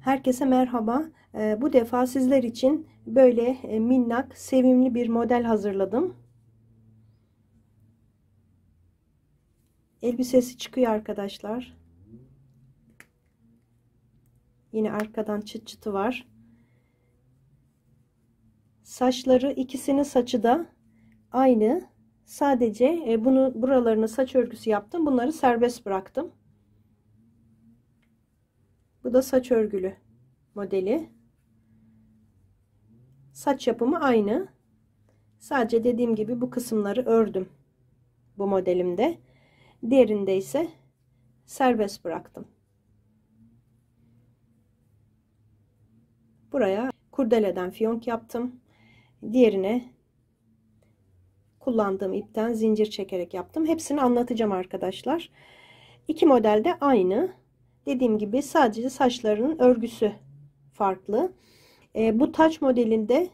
Herkese merhaba. Bu defa sizler için böyle minnak, sevimli bir model hazırladım. Elbisesi çıkıyor arkadaşlar. Yine arkadan çıt çıtı var. Saçları, ikisinin saçı da aynı. Sadece bunu buralarını saç örgüsü yaptım. Bunları serbest bıraktım. Bu da saç örgülü modeli. Saç yapımı aynı. Sadece dediğim gibi bu kısımları ördüm bu modelimde. Diğerinde ise serbest bıraktım. Buraya kurdeleden fiyonk yaptım. Diğerine kullandığım ipten zincir çekerek yaptım. Hepsini anlatacağım arkadaşlar. İki model de aynı. Dediğim gibi sadece saçlarının örgüsü farklı. Bu taç modelinde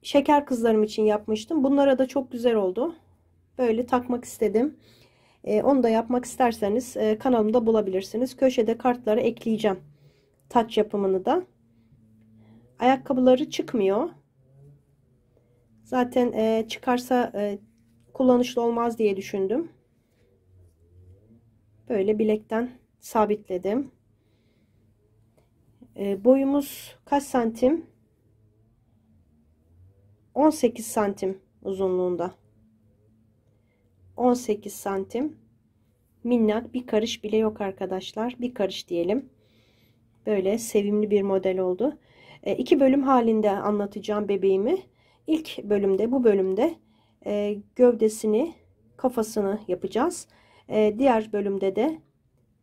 şeker kızlarım için yapmıştım. Bunlara da çok güzel oldu. Böyle takmak istedim. Onu da yapmak isterseniz kanalımda bulabilirsiniz. Köşede kartları ekleyeceğim. Taç yapımını da. Ayakkabıları çıkmıyor. Zaten çıkarsa kullanışlı olmaz diye düşündüm. Böyle bilekten sabitledim. Boyumuz kaç santim? 18 santim uzunluğunda. 18 santim. Minnak, bir karış bile yok arkadaşlar. Bir karış diyelim. Böyle sevimli bir model oldu. İki bölüm halinde anlatacağım bebeğimi. İlk bölümde, bu bölümde gövdesini, kafasını yapacağız. Diğer bölümde de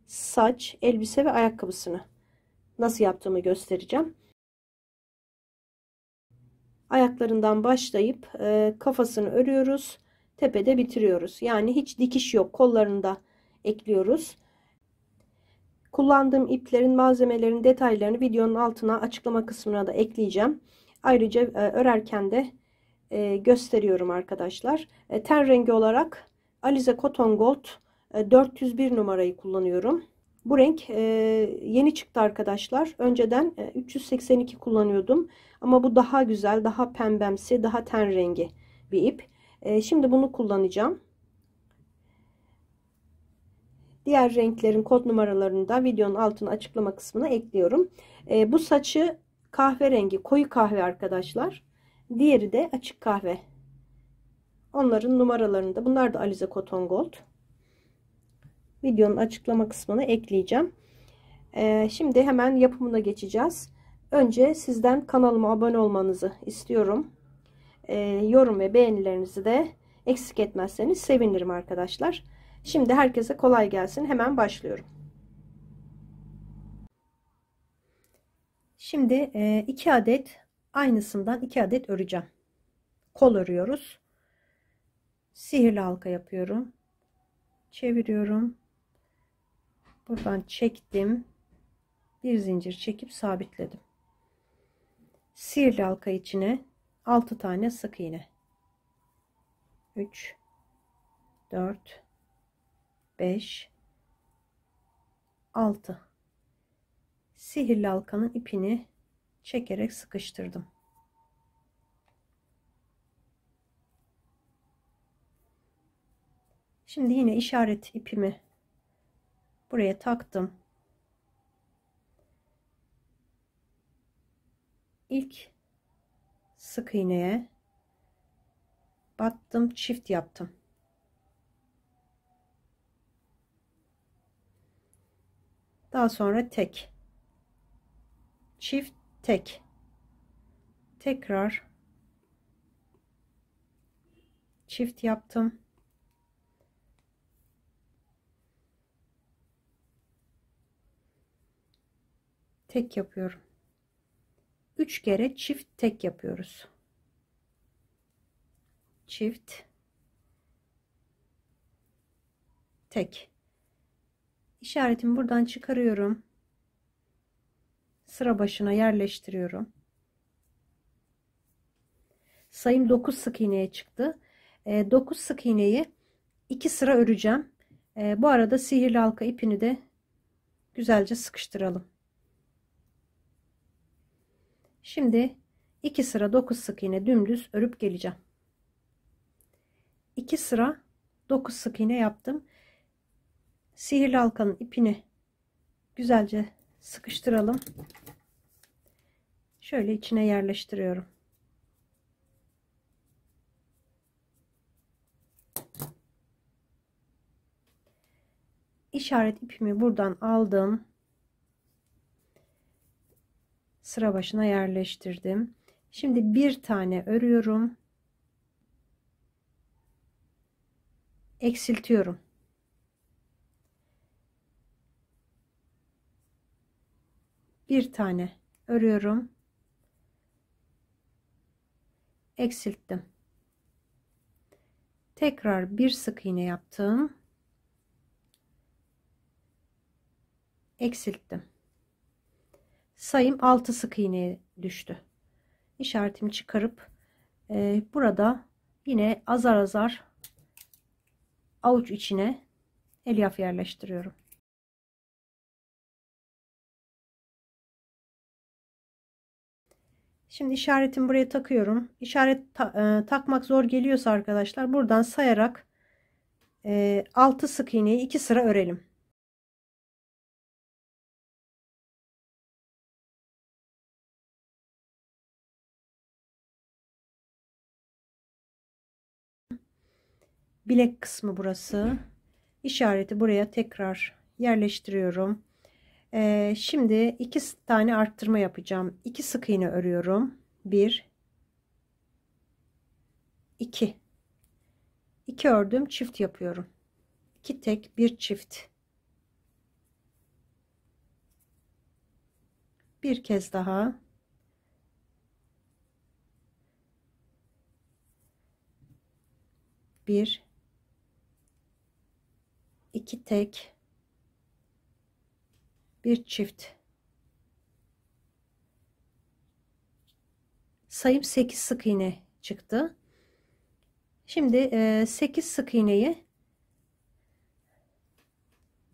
saç, elbise ve ayakkabısını nasıl yaptığımı göstereceğim. Ayaklarından başlayıp kafasını örüyoruz. Tepede bitiriyoruz. Yani hiç dikiş yok. Kollarını da ekliyoruz. Kullandığım iplerin, malzemelerin detaylarını videonun altına, açıklama kısmına da ekleyeceğim. Ayrıca örerken de gösteriyorum arkadaşlar. Ten rengi olarak Alize Cotton Gold 401 numarayı kullanıyorum. Bu renk yeni çıktı arkadaşlar. Önceden 382 kullanıyordum. Ama bu daha güzel, daha pembemsi, daha ten rengi bir ip. Şimdi bunu kullanacağım. Diğer renklerin kod numaralarını da videonun altına, açıklama kısmına ekliyorum. Bu saçı kahverengi, koyu kahve arkadaşlar. Diğeri de açık kahve. Onların numaralarını da, bunlar da Alize Cotton Gold. Videonun açıklama kısmına ekleyeceğim. Şimdi hemen yapımına geçeceğiz. Önce sizden kanalıma abone olmanızı istiyorum. Yorum ve beğenilerinizi de eksik etmezseniz sevinirim arkadaşlar. Şimdi herkese kolay gelsin. Hemen başlıyorum. Şimdi 2 adet aynısından 2 adet öreceğim. Kol örüyoruz. Sihirli halka yapıyorum. Çeviriyorum. Buradan çektim. Bir zincir çekip sabitledim. Sihirli halka içine 6 tane sık iğne. 3 4 5 6. Sihirli halkanın ipini çekerek sıkıştırdım. Şimdi yine işaret ipimi buraya taktım. İlk sık iğneye battım, çift yaptım. Daha sonra tek, çift, tek, tekrar çift yaptım. Tek yapıyorum. 3 kere çift tek yapıyoruz. Çift, tek. İşaretimi buradan çıkarıyorum. Sıra başına yerleştiriyorum. Sayım 9 sık iğneye çıktı. 9 sık iğneyi 2 sıra öreceğim. Bu arada sihirli halka ipini de güzelce sıkıştıralım. Şimdi 2 sıra 9 sık iğne dümdüz örüp geleceğim. 2 sıra 9 sık iğne yaptım. Sihirli halkanın ipini güzelce sıkıştıralım. Şöyle içine yerleştiriyorum. İşaret ipimi buradan aldım. Sıra başına yerleştirdim. Şimdi bir tane örüyorum. Eksiltiyorum. Bir tane örüyorum. Eksilttim. Tekrar bir sık iğne yaptım. Eksilttim. Sayım 6 sık iğneye düştü. İşaretimi çıkarıp burada yine azar azar avuç içine elyaf yerleştiriyorum. Şimdi işaretimi buraya takıyorum. İşaret takmak zor geliyorsa arkadaşlar buradan sayarak 6 sık iğneyi 2 sıra örelim. Bilek kısmı burası. İşareti buraya tekrar yerleştiriyorum. Şimdi 2 tane arttırma yapacağım. 2 sık iğne örüyorum. 1 2 2 ördüm, çift yapıyorum. 2 tek, 1 çift. Bir kez daha. Bir, iki tek, bir çift. Sayım 8 sık iğne çıktı. Şimdi 8 sık iğneyi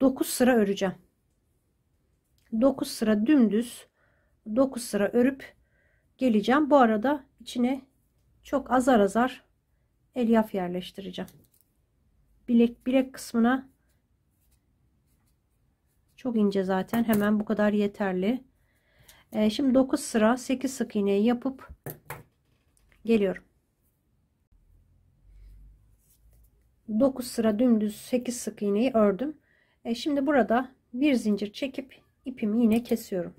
9 sıra öreceğim. 9 sıra dümdüz 9 sıra örüp geleceğim. Bu arada içine çok azar azar elyaf yerleştireceğim. Bilek kısmına çok ince zaten, hemen bu kadar yeterli. Şimdi 9 sıra 8 sık iğneyi yapıp geliyorum. 9 sıra dümdüz 8 sık iğneyi ördüm. Şimdi burada bir zincir çekip ipimi yine kesiyorum.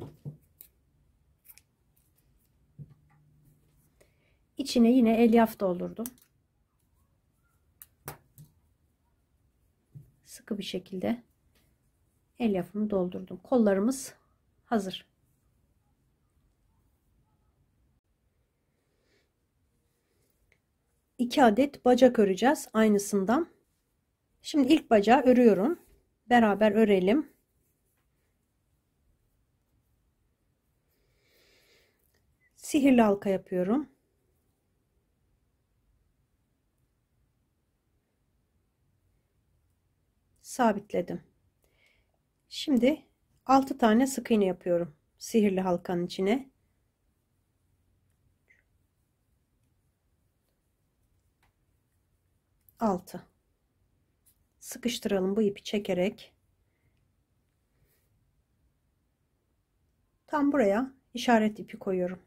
İçine yine elyaf doldurdum. Sıkı bir şekilde elyafımı doldurdum. Kollarımız hazır. İki adet bacak öreceğiz aynısından. Şimdi ilk bacağı örüyorum. Beraber örelim. Sihirli halka yapıyorum. Sabitledim. Şimdi 6 tane sık iğne yapıyorum sihirli halkanın içine. 6. Sıkıştıralım bu ipi çekerek. Tam buraya işaret ipi koyuyorum.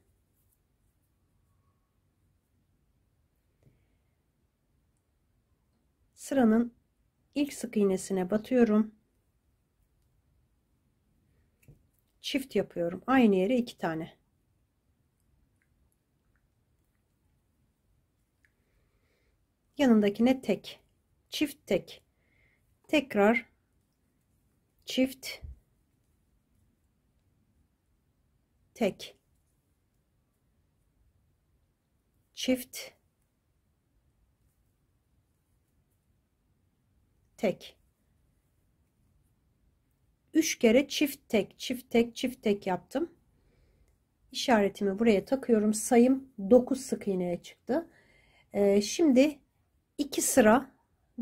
Sıranın ilk sık iğnesine batıyorum. Çift yapıyorum. Aynı yere 2 tane. Yanındakine tek. Çift tek. Tekrar çift tek. Çift tek. 3 kere çift tek, çift tek, çift tek yaptım. İşaretimi buraya takıyorum. Sayım 9 sık iğneye çıktı. Şimdi 2 sıra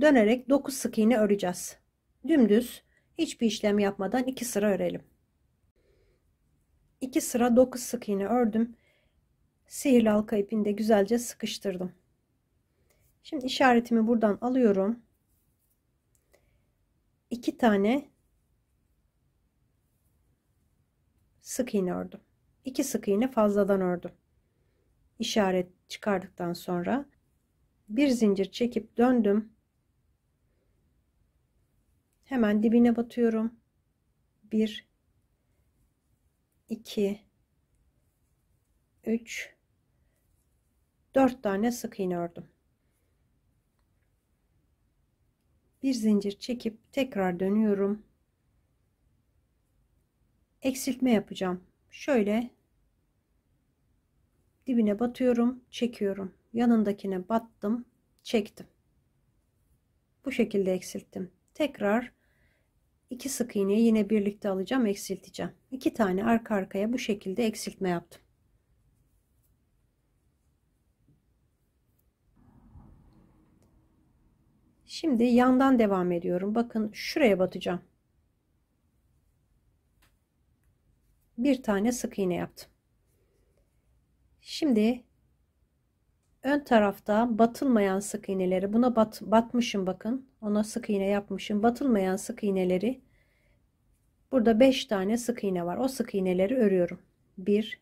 dönerek 9 sık iğne öreceğiz. Dümdüz hiçbir işlem yapmadan 2 sıra örelim. 2 sıra 9 sık iğne ördüm. Sihirli halka ipini de güzelce sıkıştırdım. Şimdi işaretimi buradan alıyorum. 2 tane sık iğne ördüm. 2 sık iğne fazladan ördüm. İşaret çıkardıktan sonra bir zincir çekip döndüm. Hemen dibine batıyorum. 1 2 3 4 tane sık iğne ördüm. Bir zincir çekip tekrar dönüyorum. Eksiltme yapacağım. Şöyle dibine batıyorum, çekiyorum. Yanındakine battım, çektim. Bu şekilde eksilttim. Tekrar 2 sık iğneyi yine birlikte alacağım, eksilteceğim. 2 tane arka arkaya bu şekilde eksiltme yaptım. Şimdi yandan devam ediyorum. Bakın şuraya batacağım. Bir tane sık iğne yaptım. Şimdi ön tarafta batılmayan sık iğneleri, buna batmışım bakın. Ona sık iğne yapmışım. Batılmayan sık iğneleri, burada 5 tane sık iğne var. O sık iğneleri örüyorum. 1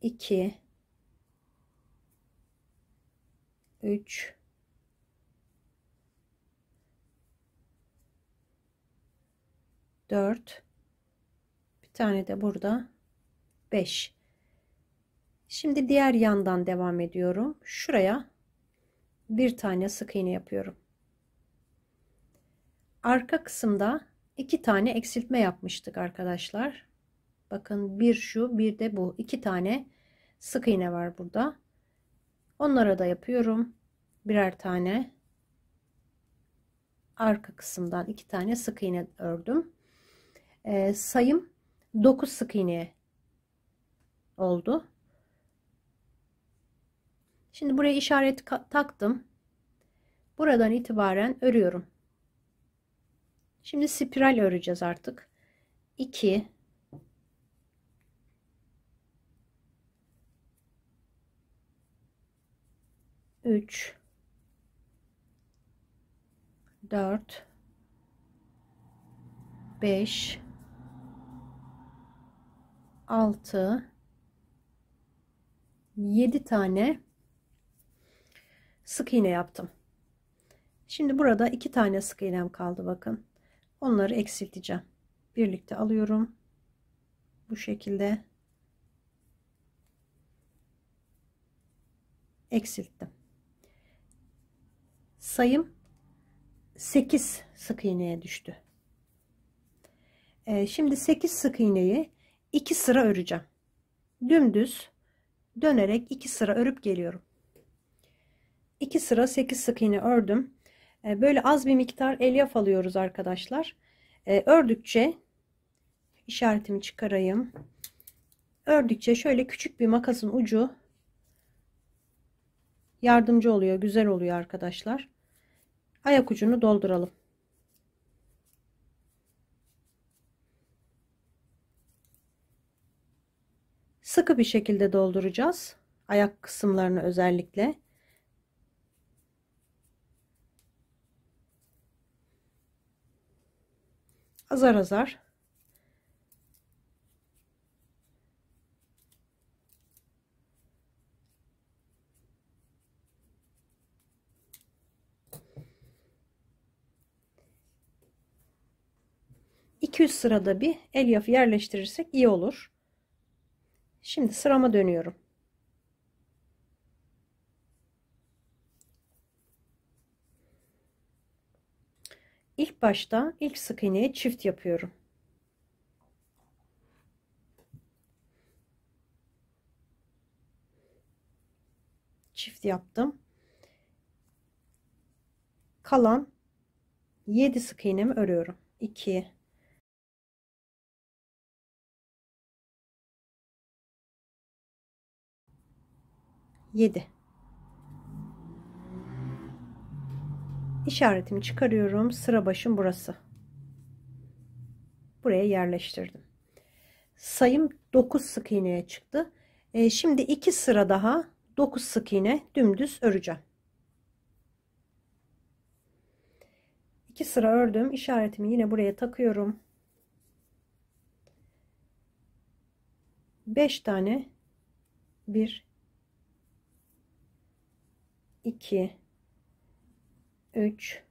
2 3 4 bir tane de burada 5. Şimdi diğer yandan devam ediyorum. Şuraya bir tane sık iğne yapıyorum. Arka kısımda 2 tane eksiltme yapmıştık arkadaşlar. Bakın bir şu, bir de bu. 2 tane sık iğne var burada. Onlara da yapıyorum. Birer tane. Arka kısımdan 2 tane sık iğne ördüm. Sayım 9 sık iğne oldu. Şimdi buraya işaret taktım. Buradan itibaren örüyorum. Şimdi spiral öreceğiz artık. 2 3 4 5 6 7 tane sık iğne yaptım. Şimdi burada 2 tane sık iğnem kaldı bakın. Onları eksilteceğim. Birlikte alıyorum. Bu şekilde eksilttim. Sayım 8 sık iğneye düştü. Şimdi 8 sık iğneyi 2 sıra öreceğim. Dümdüz dönerek 2 sıra örüp geliyorum. 2 sıra 8 sık iğne ördüm. Böyle az bir miktar elyaf alıyoruz arkadaşlar. Ördükçe işaretimi çıkarayım. Ördükçe şöyle küçük bir makasın ucu yardımcı oluyor, güzel oluyor arkadaşlar. Ayak ucunu dolduralım. Sıkı bir şekilde dolduracağız. Ayak kısımlarını özellikle. Azar azar. ...200 sırada bir elyafı yerleştirirsek iyi olur. Şimdi sırama dönüyorum. İlk başta ilk sık iğneye çift yapıyorum. Çift yaptım. Kalan 7 sık iğnemi örüyorum. 2 7. İşaretimi çıkarıyorum. Sıra başım burası. Buraya yerleştirdim. Sayım 9 sık iğneye çıktı. Şimdi 2 sıra daha 9 sık iğne dümdüz öreceğim. 2 sıra ördüm. İşaretimi yine buraya takıyorum. 5 tane 1 2 3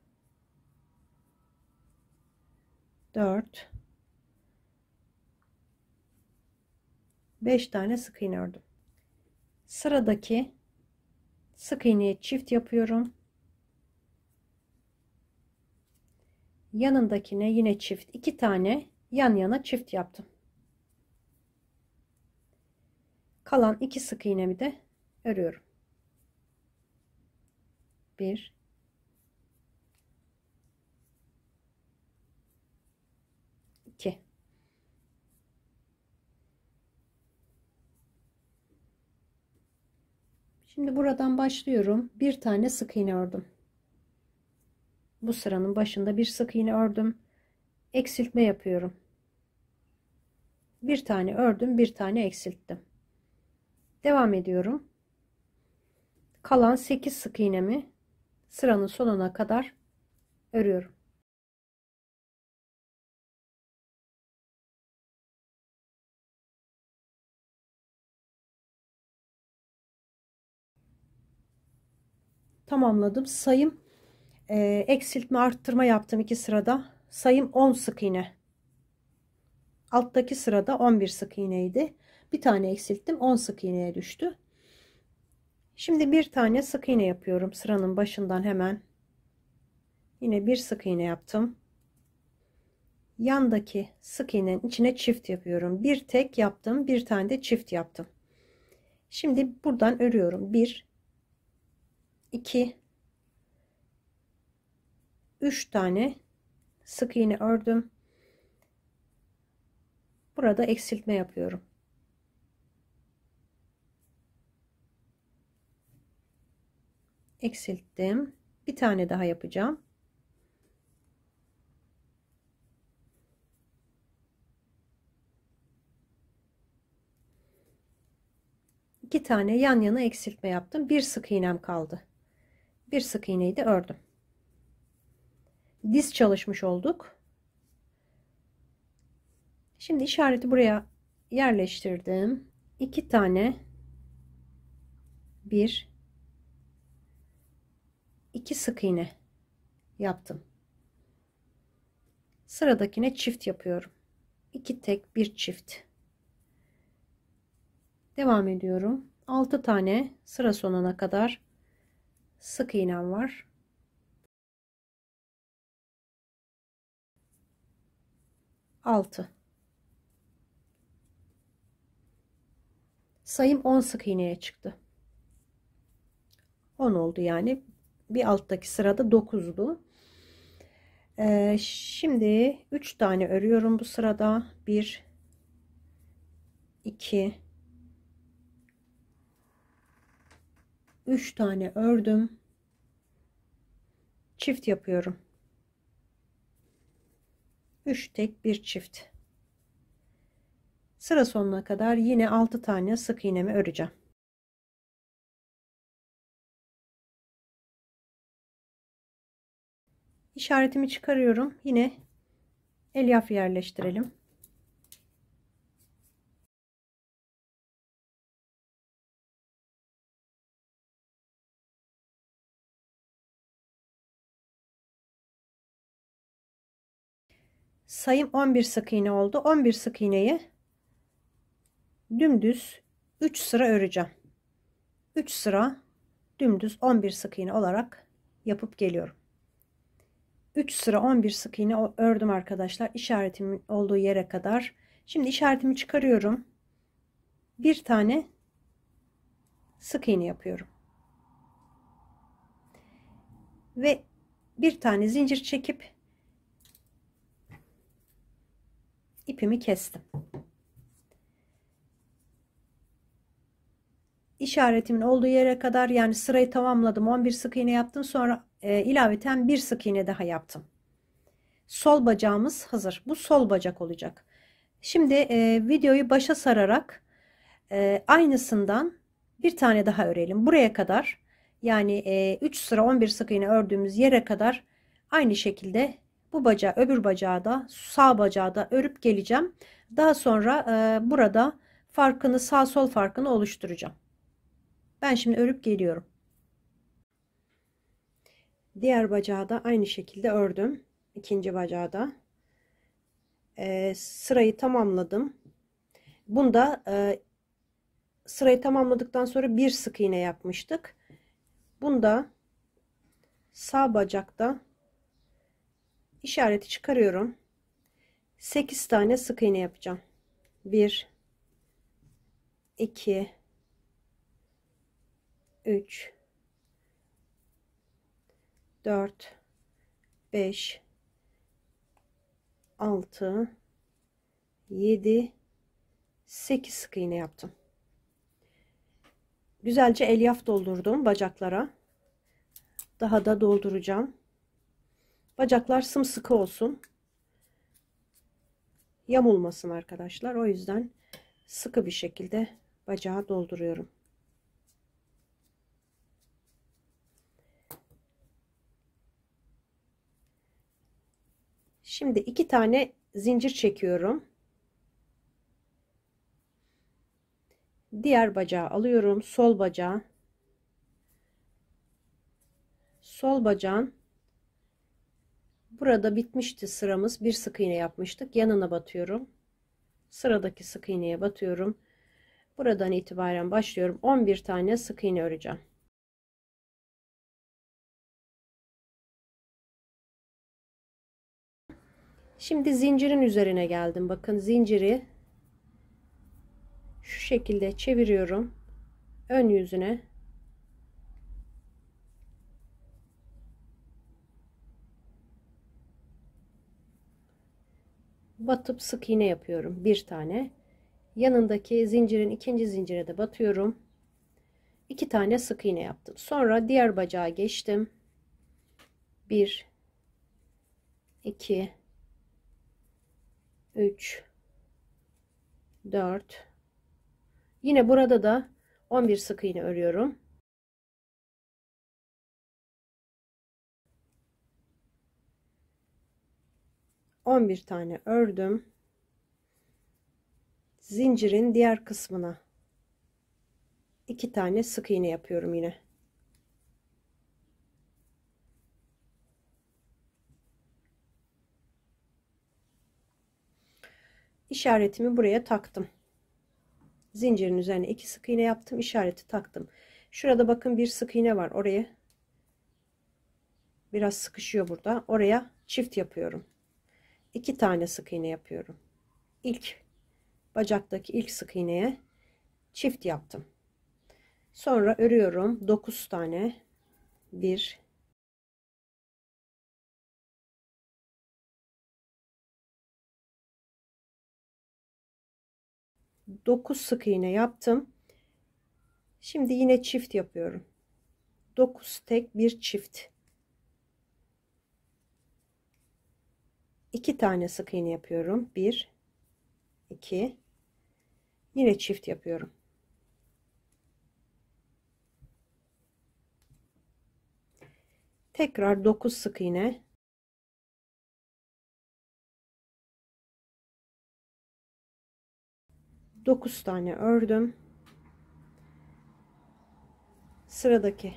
4 5 tane sık iğne ördüm. Sıradaki sık iğneye çift yapıyorum. Yanındakine yine çift, 2 tane yan yana çift yaptım. Kalan 2 sık iğnemi de örüyorum. 1 2 Şimdi buradan başlıyorum. Bir tane sık iğne ördüm. Bu sıranın başında bir sık iğne ördüm. Eksiltme yapıyorum. Bir tane ördüm, bir tane eksilttim. Devam ediyorum. Kalan 8 sık iğnemi sıranın sonuna kadar örüyorum. Tamamladım. Sayım eksiltme arttırma yaptım 2 sırada. Sayım 10 sık iğne. Alttaki sırada 11 sık iğneydi. Bir tane eksilttim, 10 sık iğneye düştü. Şimdi bir tane sık iğne yapıyorum sıranın başından hemen. Yine bir sık iğne yaptım. Yandaki sık iğnenin içine çift yapıyorum. Bir tek yaptım, bir tane de çift yaptım. Şimdi buradan örüyorum. 1 2 3 tane sık iğne ördüm. Burada eksiltme yapıyorum. Eksilttim. Bir tane daha yapacağım. İki tane yan yana eksiltme yaptım. Bir sık iğnem kaldı. Bir sık iğneyi de ördüm. Diz çalışmış olduk. Şimdi işareti buraya yerleştirdim. İki tane 2 sık iğne yaptım. Sıradakine çift yapıyorum. 2 tek bir çift. Devam ediyorum. 6 tane sıra sonuna kadar sık iğnem var. Sayım 10 sık iğneye çıktı. 10 oldu yani. Bir alttaki sırada 9'du. Şimdi 3 tane örüyorum bu sırada. 1 2 3 tane ördüm. Çift yapıyorum. 3 tek bir çift. Sıra sonuna kadar yine 6 tane sık iğnemi öreceğim. İşaretimi çıkarıyorum. Yine elyaf yerleştirelim. Sayım 11 sık iğne oldu. 11 sık iğneyi dümdüz 3 sıra öreceğim. 3 sıra dümdüz 11 sık iğne olarak yapıp geliyorum. 3 sıra 11 sık iğne ördüm arkadaşlar. İşaretimin olduğu yere kadar. Şimdi işaretimi çıkarıyorum. Bir tane sık iğne yapıyorum. Ve bir tane zincir çekip ipimi kestim. İşaretimin olduğu yere kadar, yani sırayı tamamladım. 11 sık iğne yaptım. Sonra ilaveten bir sık iğne daha yaptım. Sol bacağımız hazır. Bu sol bacak olacak. Şimdi videoyu başa sararak aynısından bir tane daha örelim. Buraya kadar, yani 3 sıra 11 sık iğne ördüğümüz yere kadar aynı şekilde bu bacağı, öbür bacağı da, sağ bacağı da örüp geleceğim. Daha sonra burada farkını, sağ sol farkını oluşturacağım. Ben şimdi örüp geliyorum. Diğer bacağı da aynı şekilde ördüm. İkinci bacağı da sırayı tamamladım. Bunda sırayı tamamladıktan sonra bir sık iğne yapmıştık. Bunda sağ bacakta işareti çıkarıyorum. 8 tane sık iğne yapacağım. 1 2 3 4 5 6 7 8 sık iğne yaptım. Güzelce elyaf doldurdum bacaklara. Daha da dolduracağım. Bacaklar sımsıkı olsun. Yamulmasın arkadaşlar. O yüzden sıkı bir şekilde bacağı dolduruyorum. Şimdi 2 tane zincir çekiyorum. Diğer bacağı alıyorum. Sol bacağı. Sol bacağın burada bitmişti sıramız. Bir sık iğne yapmıştık. Yanına batıyorum. Sıradaki sık iğneye batıyorum. Buradan itibaren başlıyorum. 11 tane sık iğne öreceğim. Şimdi zincirin üzerine geldim. Bakın zinciri şu şekilde çeviriyorum. Ön yüzüne. Batıp sık iğne yapıyorum. Bir tane. Yanındaki zincirin ikinci zincire de batıyorum. 2 tane sık iğne yaptım. Sonra diğer bacağa geçtim. 1 2 3 4 yine burada da 11 sık iğne örüyorum. Bir tane ördüm. Zincirin diğer kısmına 2 tane sık iğne yapıyorum yine. İşaretimi buraya taktım. Zincirin üzerine 2 sık iğne yaptım, işareti taktım. Şurada bakın bir sık iğne var. Oraya biraz sıkışıyor burada. Oraya çift yapıyorum. 2 tane sık iğne yapıyorum. İlk bacaktaki ilk sık iğneye çift yaptım. Sonra örüyorum 9 tane. 1 9 sık iğne yaptım. Şimdi yine çift yapıyorum. 9 tek bir çift. 2 tane sık iğne yapıyorum. 1 2 yine çift yapıyorum. Tekrar 9 sık iğne. Dokuz tane ördüm. Sıradaki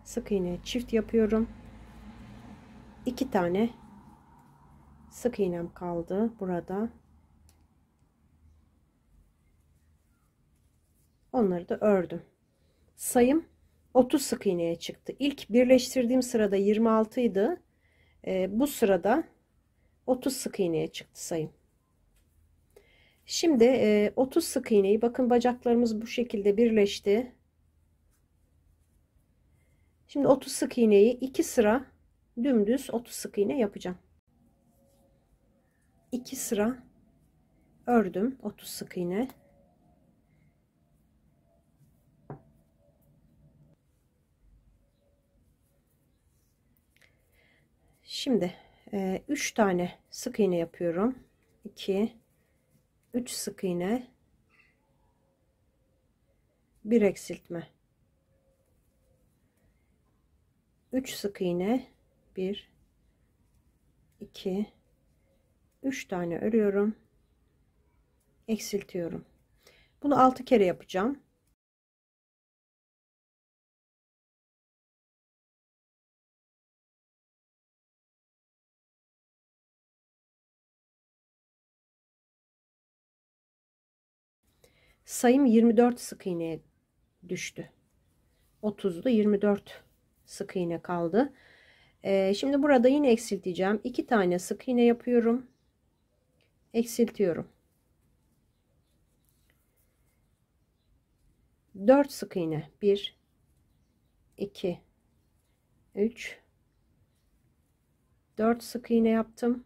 sık iğne çift yapıyorum. 2 tane sık iğnem kaldı burada. Onları da ördüm. Sayım 30 sık iğneye çıktı. İlk birleştirdiğim sırada 26 idi. Bu sırada 30 sık iğneye çıktı sayım. Şimdi 30 sık iğneyi, bakın bacaklarımız bu şekilde birleşti. Şimdi 30 sık iğneyi 2 sıra dümdüz 30 sık iğne yapacağım. 2 sıra ördüm 30 sık iğne. Şimdi 3 tane sık iğne yapıyorum. 2 3 sık iğne, 1 eksiltme, 3 sık iğne, 1 2 3 tane örüyorum, eksiltiyorum. Bunu 6 kere yapacağım. Sayım 24 sık iğneye düştü. 30'da 24 sık iğne kaldı. Şimdi burada yine eksilteceğim. 2 tane sık iğne yapıyorum. Eksiltiyorum. 4 sık iğne. 1 2 3 4 sık iğne yaptım.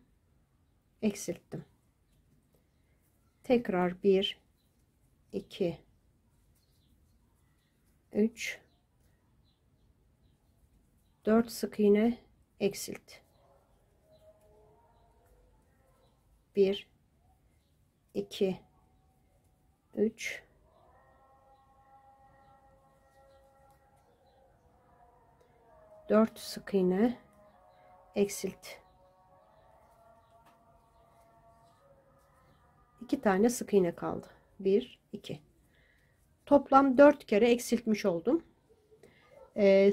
Eksilttim. Tekrar 1 2 3 4 sık iğne, eksilt. 1 2 3 4 sık iğne, eksilt. 2 tane sık iğne kaldı. 1 2. Toplam 4 kere eksiltmiş oldum.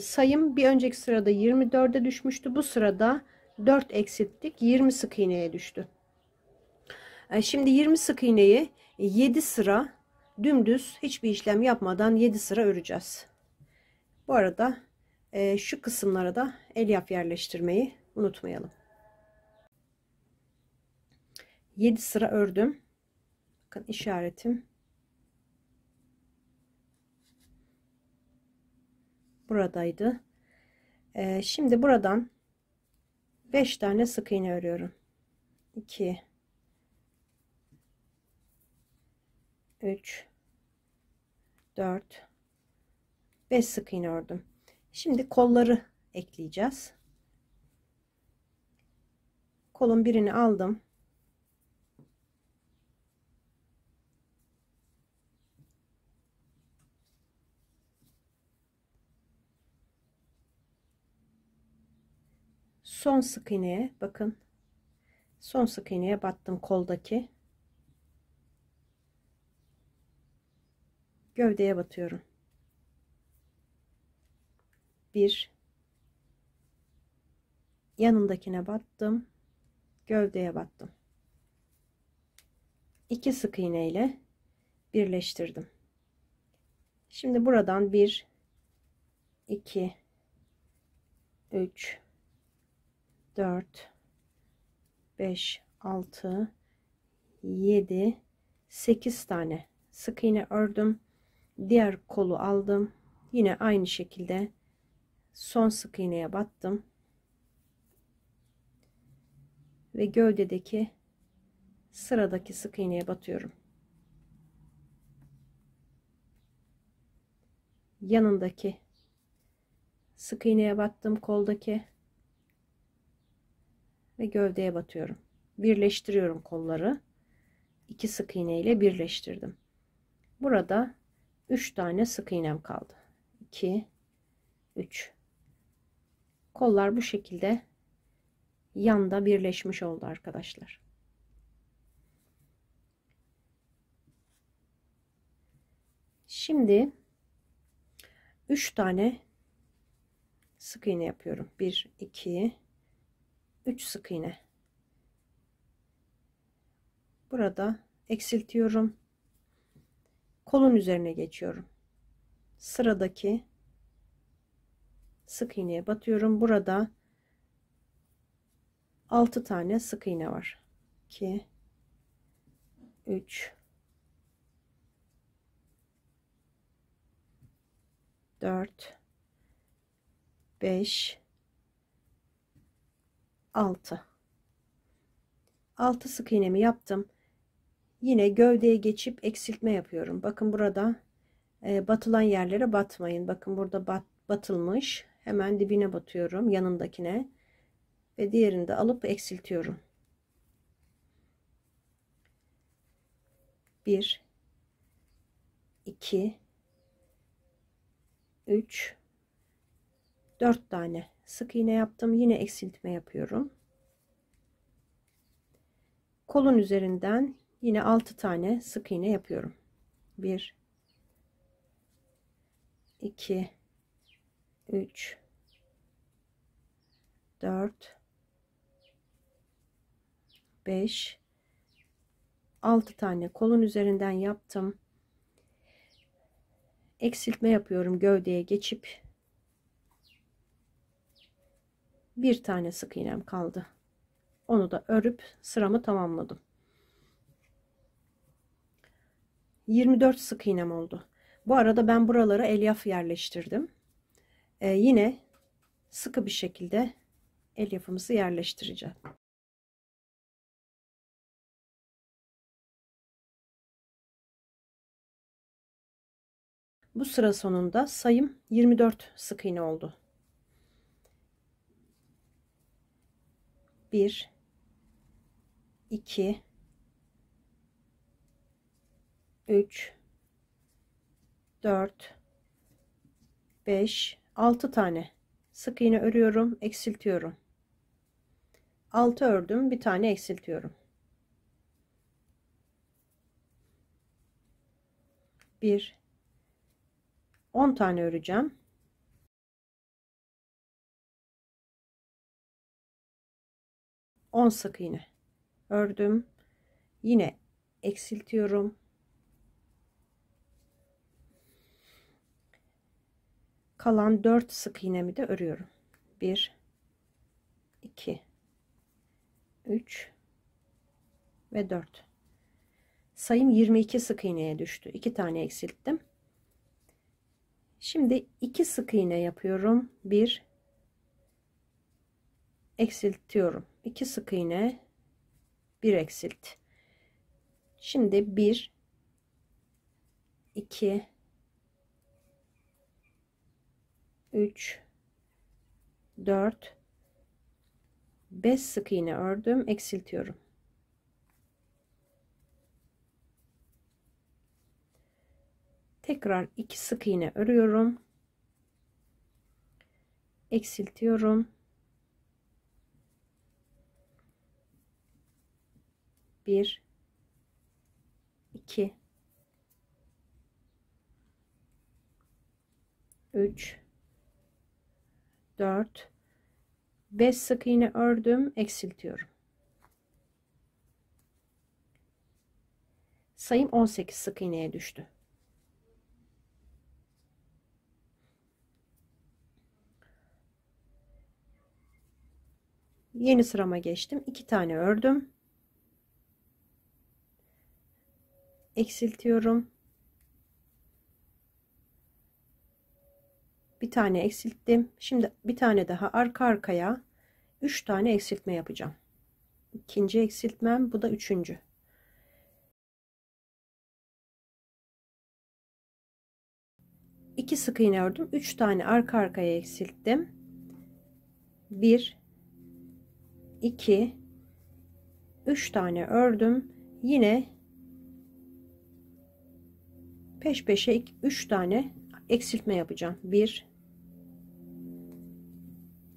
Sayım bir önceki sırada 24'e düşmüştü. Bu sırada 4 eksilttik. 20 sık iğneye düştü. Şimdi 20 sık iğneyi 7 sıra dümdüz hiçbir işlem yapmadan 7 sıra öreceğiz. Bu arada şu kısımlara da elyaf yerleştirmeyi unutmayalım. 7 sıra ördüm. Bakın işaretim buradaydı. Şimdi buradan 5 tane sık iğne örüyorum. 2 3 4 5 sık iğne ördüm. Şimdi kolları ekleyeceğiz. Kolun birini aldım. Son sık iğneye bakın. Son sık iğneye battım koldaki. Gövdeye batıyorum. 1 yanındakine battım. Gövdeye battım. 2 sık iğne ile birleştirdim. Şimdi buradan 1 2 3 4 5 6 7 8 tane sık iğne ördüm. Diğer kolu aldım. Yine aynı şekilde son sık iğneye battım. Ve gövdedeki sıradaki sık iğneye batıyorum. Yanındaki sık iğneye battım, koldaki ve gövdeye batıyorum. Birleştiriyorum kolları. 2 sık iğne ile birleştirdim. Burada 3 tane sık iğnem kaldı. 2 3. Kollar bu şekilde yanda birleşmiş oldu arkadaşlar. Şimdi 3 tane sık iğne yapıyorum. 1 2 3 sık iğne. Burada eksiltiyorum. Kolun üzerine geçiyorum. Sıradaki sık iğneye batıyorum. Burada 6 tane sık iğne var. 2 3 4 5 6 sık iğnemi yaptım. Yine gövdeye geçip eksiltme yapıyorum. Bakın burada batılan yerlere batmayın. Bakın burada batılmış. Hemen dibine batıyorum, yanındakine ve diğerini de alıp eksiltiyorum. 1 2 3 4 tane sık iğne yaptım. Yine eksiltme yapıyorum. Kolun üzerinden yine 6 tane sık iğne yapıyorum. 1 2 3 4 5 6 tane kolun üzerinden yaptım. Eksiltme yapıyorum gövdeye geçip bir tane sık iğnem kaldı. Onu da örüp sıramı tamamladım. 24 sık iğnem oldu. Bu arada ben buralara elyaf yerleştirdim. Yine sıkı bir şekilde elyafımızı yerleştireceğim. Bu sıra sonunda sayım 24 sık iğne oldu. 1 2 3 4 5 6 tane sık iğne örüyorum, eksiltiyorum. 6 ördüm, bir tane eksiltiyorum. 10 tane öreceğim. 10 sık iğne ördüm. Yine eksiltiyorum. Kalan 4 sık iğnemi de örüyorum. 1 2 3 ve 4. Sayım 22 sık iğneye düştü. 2 tane eksilttim. Şimdi 2 sık iğne yapıyorum. 1 eksiltiyorum. 2 sık iğne, 1 eksilt. Şimdi 1 2 3 4 5 sık iğne ördüm, eksiltiyorum. Tekrar 2 sık iğne örüyorum, eksiltiyorum. 1 2 3 4 5 sık iğne ördüm, eksiltiyorum. Sayım 18 sık iğneye düştü. Yeni sırama geçtim. 2 tane ördüm, eksiltiyorum. Bir tane eksilttim. Şimdi bir tane daha arka arkaya 3 tane eksiltme yapacağım. İkinci eksiltmem, bu da üçüncü. İki sık iğne ördüm, 3 tane arka arkaya eksilttim. 1 2 3 tane ördüm. Yine peş peşe 3 tane eksiltme yapacağım. 1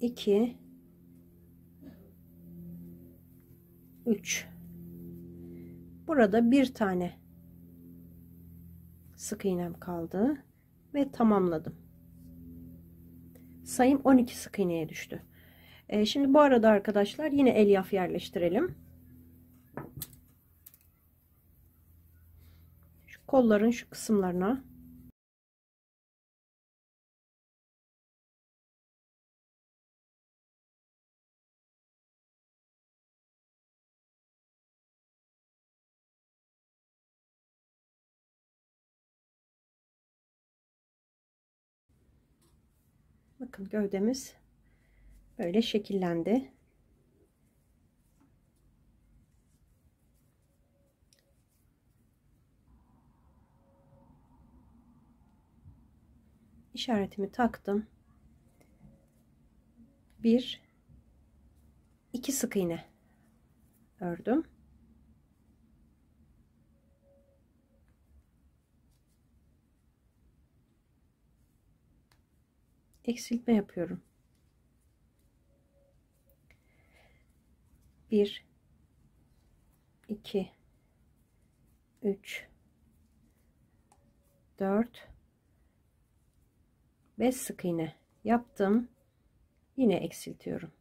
2 3. Burada bir tane sık iğnem kaldı ve tamamladım. Sayım 12 sık iğneye düştü. Şimdi bu arada arkadaşlar yine elyaf yerleştirelim. Şu kolların şu kısımlarına bakın, gövdemiz böyle şekillendi. İşaretimi taktım. 1 2 sık iğne ördüm. eksiltme yapıyorum. 1 2 3 4 5 sık iğne yaptım. Yine eksiltiyorum.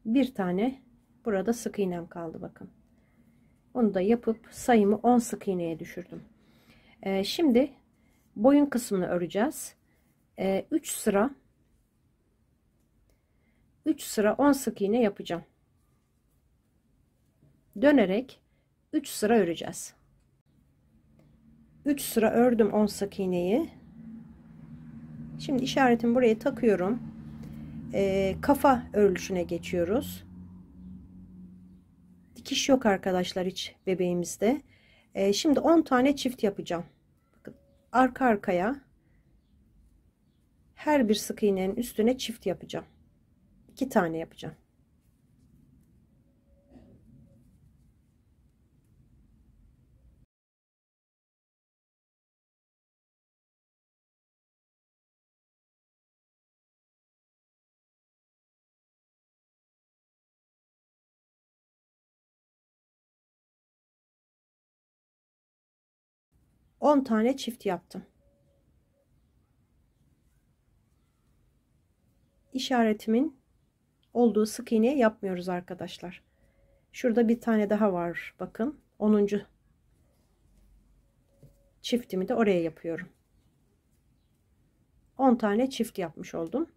Bir tane burada sık iğnem kaldı, bakın. Onu da yapıp sayımı 10 sık iğneye düşürdüm. Şimdi boyun kısmını öreceğiz. 3 sıra 10 sık iğne yapacağım. Dönerek 3 sıra öreceğiz. 3 sıra ördüm 10 sık iğneyi. Şimdi işaretimi buraya takıyorum. Kafa örülüşüne geçiyoruz. Dikiş yok arkadaşlar hiç bebeğimizde. Şimdi 10 tane çift yapacağım. Bakın, arka arkaya her bir sık iğnenin üstüne çift yapacağım. 2 tane yapacağım. On tane çift yaptım. İşaretimin olduğu sık iğne yapmıyoruz arkadaşlar. Şurada bir tane daha var, bakın. 10. çiftimi de oraya yapıyorum. 10 tane çift yapmış oldum.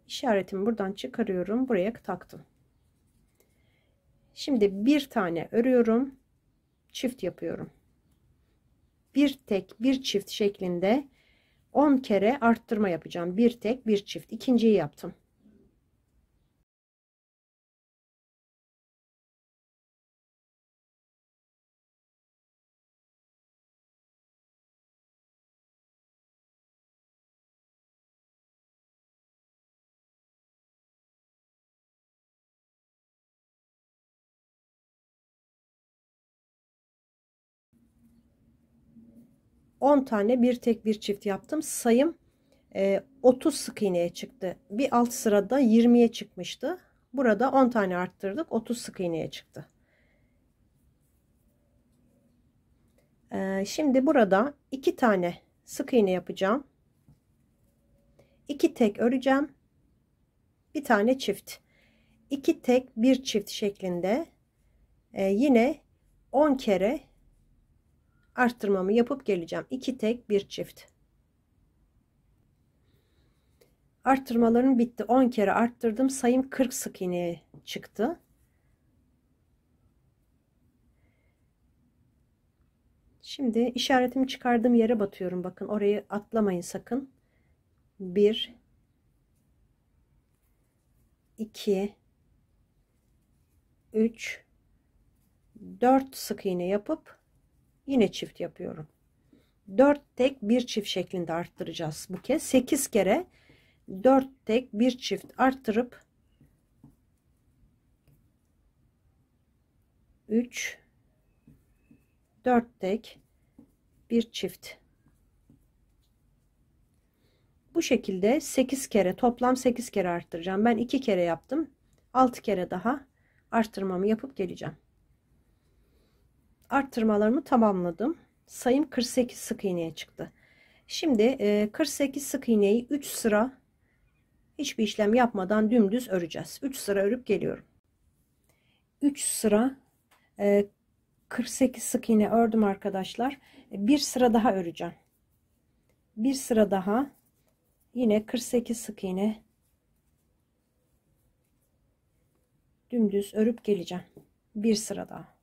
İşaretimi buradan çıkarıyorum, buraya taktım. Şimdi bir tane örüyorum, çift yapıyorum. Bir tek bir çift şeklinde 10 kere arttırma yapacağım. Bir tek bir çift. İkinciyi yaptım. On tane bir tek bir çift yaptım. Sayım 30 sık iğneye çıktı. Bir alt sırada 20'ye çıkmıştı. Burada 10 tane arttırdık. 30 sık iğneye çıktı. Şimdi burada 2 tane sık iğne yapacağım. 2 tek öreceğim. Bir tane çift. 2 tek bir çift şeklinde yine 10 kere arttırmamı yapıp geleceğim. 2 tek bir çift. Arttırmalarım bitti. 10 kere arttırdım. Sayım 40 sık iğneye çıktı. Şimdi işaretimi çıkardığım yere batıyorum. Bakın, orayı atlamayın sakın. 1 2 3 4 sık iğne yapıp yine çift yapıyorum. 4 tek bir çift şeklinde arttıracağız bu kez. 8 kere 4 tek bir çift arttırıp 3 4 tek bir çift. Bu şekilde 8 kere, toplam 8 kere arttıracağım. Ben 2 kere yaptım. 6 kere daha arttırmamı yapıp geleceğim. Arttırmalarımı tamamladım. Sayım 48 sık iğneye çıktı. Şimdi 48 sık iğneyi 3 sıra hiçbir işlem yapmadan dümdüz öreceğiz. 3 sıra örüp geliyorum. 3 sıra 48 sık iğne ördüm arkadaşlar. Bir sıra daha öreceğim. Bir sıra daha yine 48 sık iğne dümdüz örüp geleceğim. Bir sıra daha.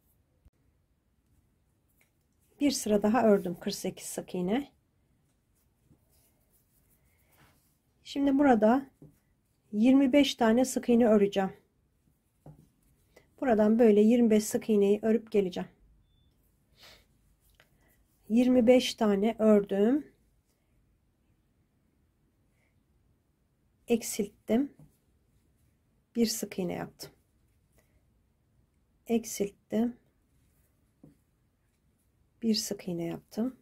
Bir sıra daha ördüm 48 sık iğne. Şimdi burada 25 tane sık iğne öreceğim. Buradan böyle 25 sık iğneyi örüp geleceğim. 25 tane ördüm. Eksilttim. Bir sık iğne yaptım. eksilttim, bir sık iğne yaptım,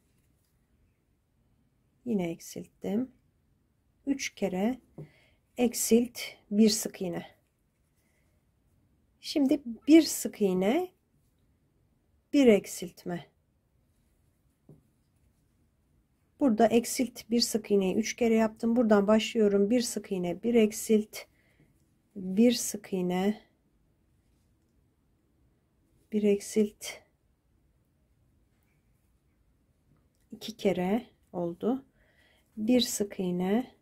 yine eksilttim, 3 kere eksilt, bir sık iğne. Şimdi bir sık iğne, bir eksiltme. Burada eksilt, bir sık iğneyi 3 kere yaptım. Buradan başlıyorum. Bir sık iğne, bir eksilt, bir sık iğne, bir eksilt, 2 kere oldu. Bir sık iğne,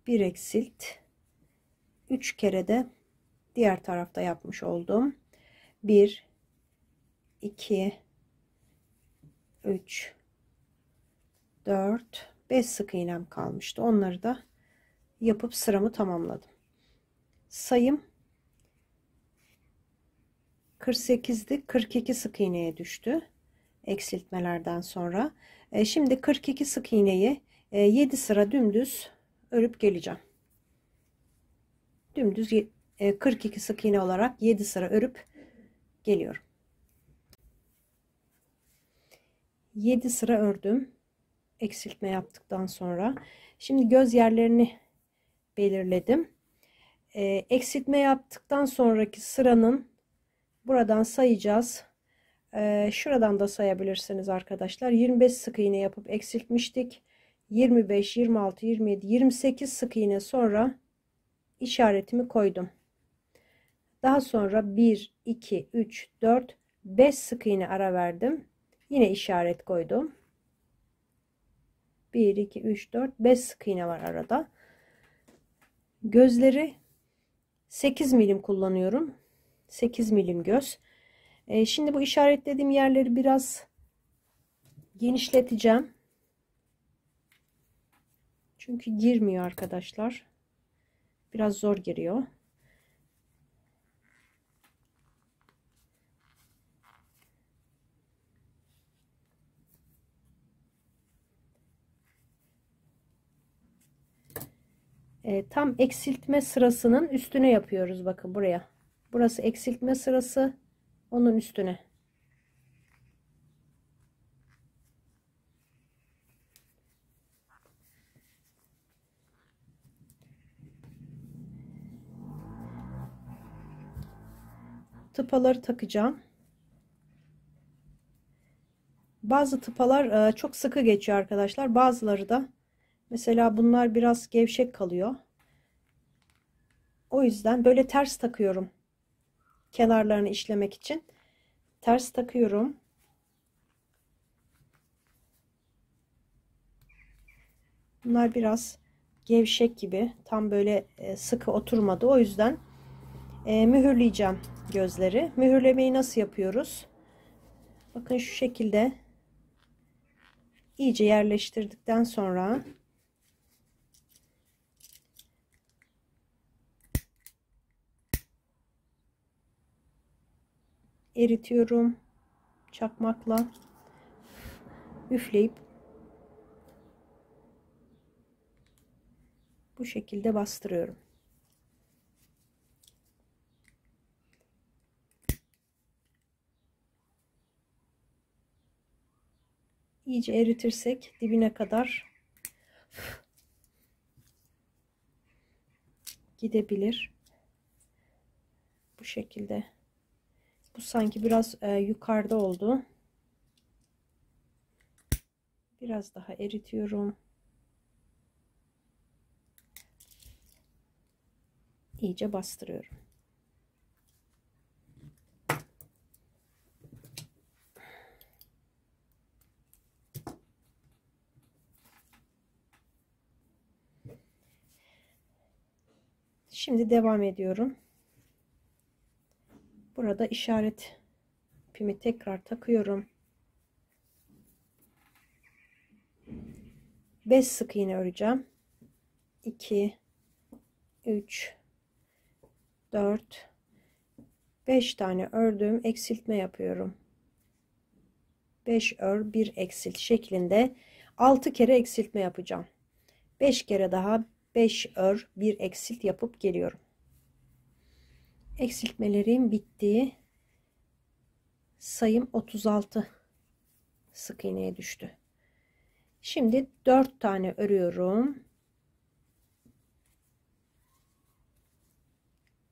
bir eksilt, 3 kere de diğer tarafta yapmış oldum. 1 2 3 4 5 sık iğnem kalmıştı. Onları da yapıp sıramı tamamladım. Sayım 48'di. 42 sık iğneye düştü eksiltmelerden sonra. Şimdi 42 sık iğneyi 7 sıra dümdüz örüp geleceğim. Dümdüz 42 sık iğne olarak 7 sıra örüp geliyorum. 7 sıra ördüm eksiltme yaptıktan sonra. Şimdi göz yerlerini belirledim. Eksiltme yaptıktan sonraki sıranın buradan sayacağız. Şuradan da sayabilirsiniz arkadaşlar. 25 sık iğne yapıp eksiltmiştik. 25, 26, 27, 28 sık iğne sonra işaretimi koydum. Daha sonra 1, 2, 3, 4, 5 sık iğne ara verdim. Yine işaret koydum. 1, 2, 3, 4, 5 sık iğne var arada. Gözleri 8 milim kullanıyorum. 8 milim göz. Şimdi bu işaretlediğim yerleri biraz genişleteceğim. Çünkü girmiyor arkadaşlar. Biraz zor giriyor. Tam eksiltme sırasının üstüne yapıyoruz. Bakın buraya. Burası eksiltme sırası. Onun üstüne. Tıpaları takacağım. Bazı tıpalar çok sıkı geçiyor arkadaşlar. Bazıları da mesela bunlar biraz gevşek kalıyor. O yüzden böyle ters takıyorum. Kenarlarını işlemek için ters takıyorum. Bunlar biraz gevşek gibi, tam böyle sıkı oturmadı. O yüzden mühürleyeceğim gözleri. Mühürlemeyi nasıl yapıyoruz? Bakın şu şekilde iyice yerleştirdikten sonra eritiyorum çakmakla, üfleyip bu şekilde bastırıyorum. İyice eritirsek dibine kadar gidebilir. Bu şekilde. Bu sanki biraz yukarıda oldu. Biraz daha eritiyorum. İyice bastırıyorum. Şimdi devam ediyorum. Burada işaret ipimi tekrar takıyorum. 5 sık iğne öreceğim. 2 3 4 5 tane ördüm, eksiltme yapıyorum. 5 ör 1 eksilt şeklinde 6 kere eksiltme yapacağım. 5 kere daha 5 ör 1 eksilt yapıp geliyorum. Eksiltmelerim bitti. sayım 36 sık iğneye düştü. Şimdi 4 tane örüyorum.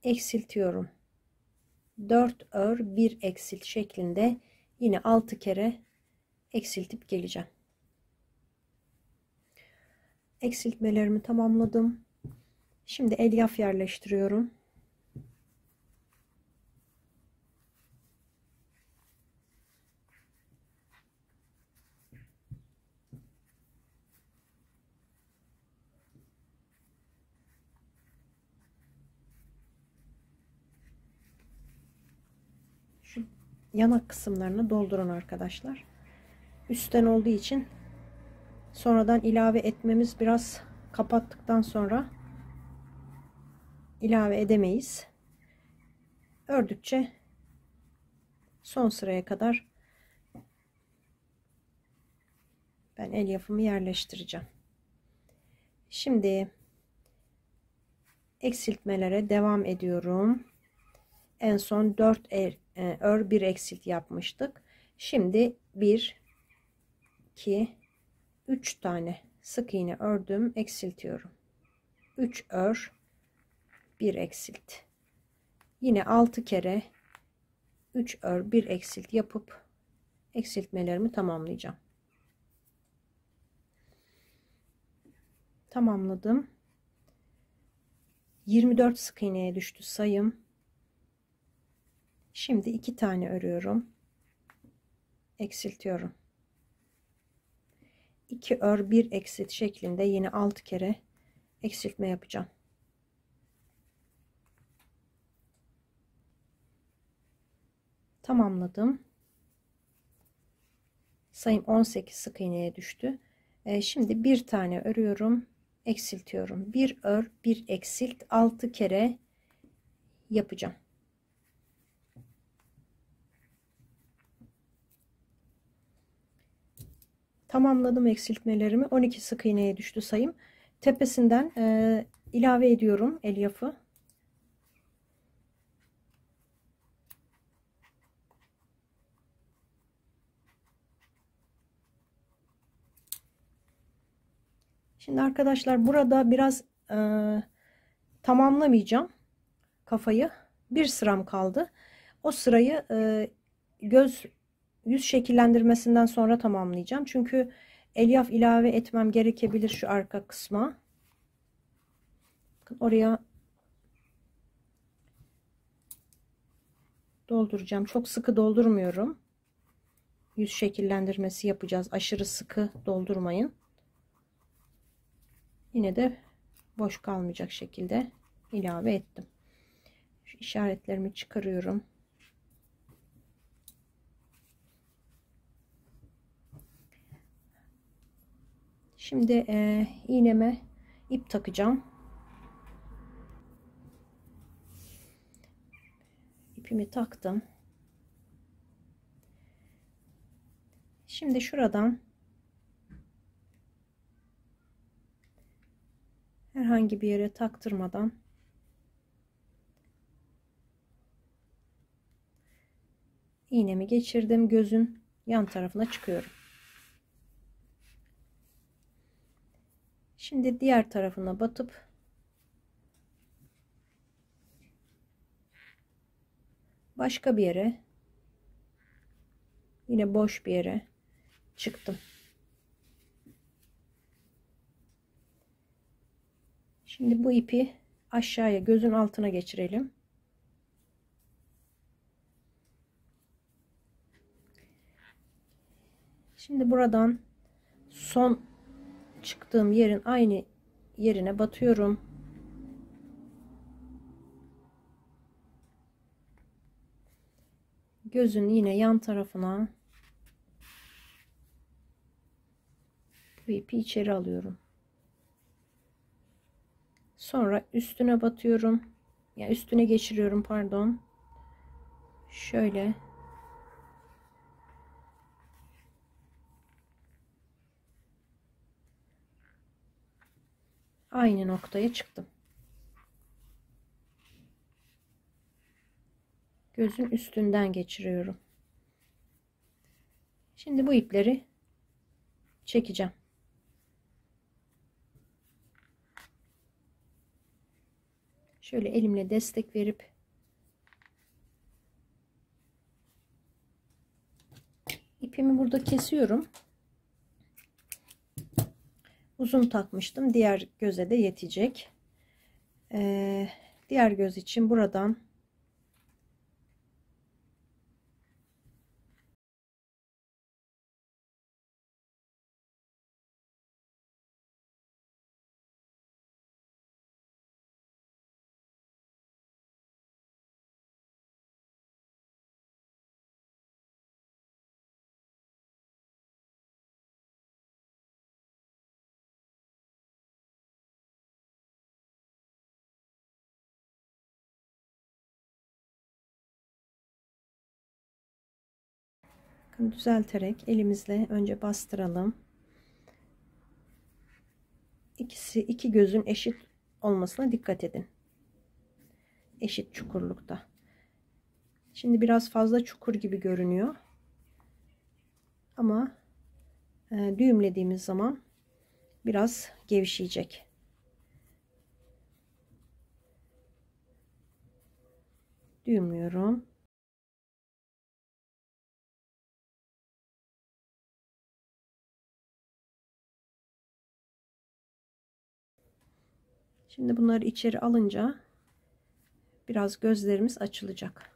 Eksiltiyorum. 4 ör 1 eksilt şeklinde yine 6 kere eksiltip geleceğim. Eksiltmelerimi tamamladım. Şimdi elyaf yerleştiriyorum. Şu yanak kısımlarını doldurun arkadaşlar. Üstten olduğu için sonradan ilave etmemiz biraz kapattıktan sonra ilave edemeyiz. Ördükçe son sıraya kadar ben elyafımı yerleştireceğim. Şimdi eksiltmelere devam ediyorum. En son 4 ör 1 eksilt yapmıştık. Şimdi 1 2 3 tane sık iğne ördüm, eksiltiyorum. 3 ör 1 eksilt. Yine 6 kere 3 ör 1 eksilt yapıp eksiltmelerimi tamamlayacağım. Tamamladım. 24 sık iğneye düştü sayım. Şimdi 2 tane örüyorum. Eksiltiyorum. 2 ör 1 eksilt şeklinde yine 6 kere eksiltme yapacağım. Tamamladım. Sayım 18 sık iğneye düştü. Şimdi bir tane örüyorum, eksiltiyorum. 1 ör 1 eksilt 6 kere yapacağım. Tamamladım eksiltmelerimi. 12 sık iğneye düştü sayım. Tepesinden ilave ediyorum elyafı. Şimdi arkadaşlar burada biraz tamamlamayacağım kafayı. Bir sıram kaldı. O sırayı yüz şekillendirmesinden sonra tamamlayacağım. Çünkü elyaf ilave etmem gerekebilir şu arka kısma. Oraya dolduracağım. Çok sıkı doldurmuyorum. Yüz şekillendirmesi yapacağız. Aşırı sıkı doldurmayın. Yine de boş kalmayacak şekilde ilave ettim. Şu işaretlerimi çıkarıyorum. Şimdi iğneme ip takacağım. İpimi taktım. Şimdi şuradan herhangi bir yere taktırmadan iğnemi geçirdim. Gözün yan tarafına çıkıyorum. Şimdi diğer tarafına batıp başka bir yere, yine boş bir yere çıktım. Şimdi bu ipi aşağıya gözün altına geçirelim. Şimdi buradan son çıktığım yerin aynı yerine batıyorum. Gözün yine yan tarafına bu ipi içeri alıyorum. Sonra üstüne batıyorum. Yani üstüne geçiriyorum, pardon. Şöyle. Aynı noktaya çıktım. Gözün üstünden geçiriyorum. Şimdi bu ipleri çekeceğim. Şöyle elimle destek verip ipimi burada kesiyorum. Uzun takmıştım. Diğer göze de yetecek. Diğer göz için buradan düzelterek elimizle önce bastıralım. İki gözün eşit olmasına dikkat edin. Eşit çukurlukta. Şimdi biraz fazla çukur gibi görünüyor. Ama düğümlediğimiz zaman biraz gevşeyecek. Düğümlüyorum. Şimdi bunları içeri alınca biraz gözlerimiz açılacak.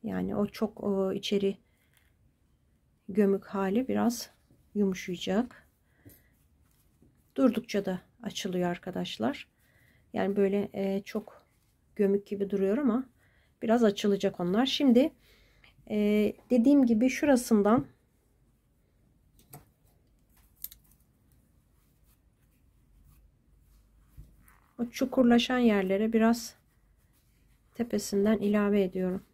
Yani o çok içeri gömük hali biraz yumuşayacak. Durdukça da açılıyor arkadaşlar. Yani böyle çok gömük gibi duruyor ama biraz açılacak onlar. Şimdi dediğim gibi şurasından o çukurlaşan yerlere biraz tepesinden ilave ediyorum.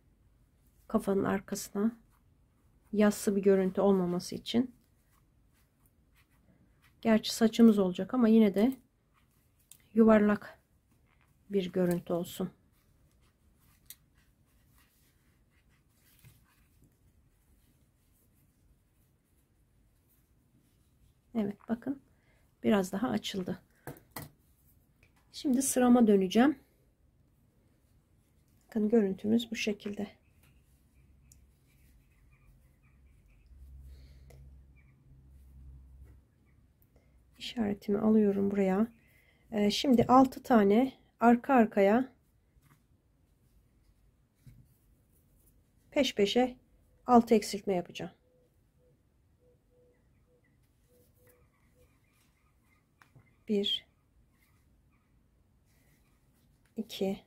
Kafanın arkasına yassı bir görüntü olmaması için. Gerçi saçımız olacak ama yine de yuvarlak bir görüntü olsun. Evet, bakın biraz daha açıldı. Şimdi sırama döneceğim. Bakın görüntümüz bu şekilde. İşaretimi alıyorum buraya. Şimdi 6 tane arka arkaya peş peşe 6 eksiltme yapacağım. 1 2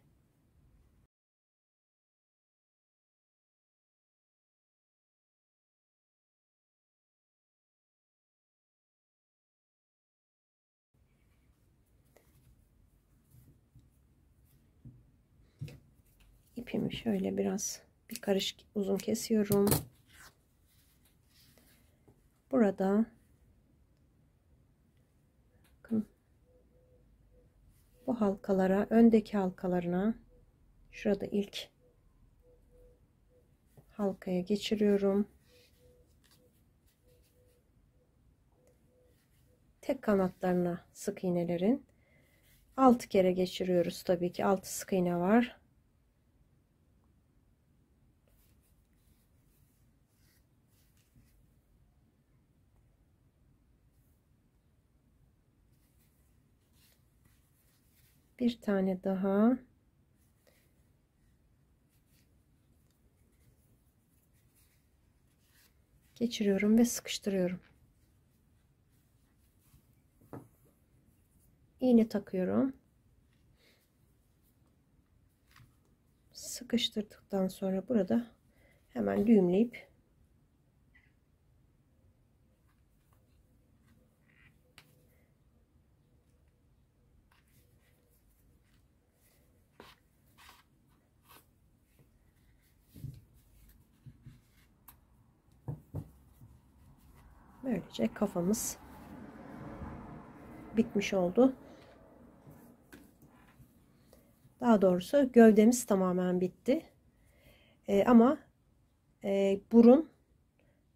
ipimi şöyle biraz bir karış uzun kesiyorum. Burada bakın bu halkalara, öndeki halkalarına, şurada ilk halkaya geçiriyorum. Tek kanatlarına sık iğnelerin 6 kere geçiriyoruz. Tabii ki 6 sık iğne var. Bir tane daha. Geçiriyorum ve sıkıştırıyorum. İğne takıyorum. Sıkıştırdıktan sonra burada hemen düğümleyip böylece kafamız bitmiş oldu. Daha doğrusu gövdemiz tamamen bitti. Ama burun,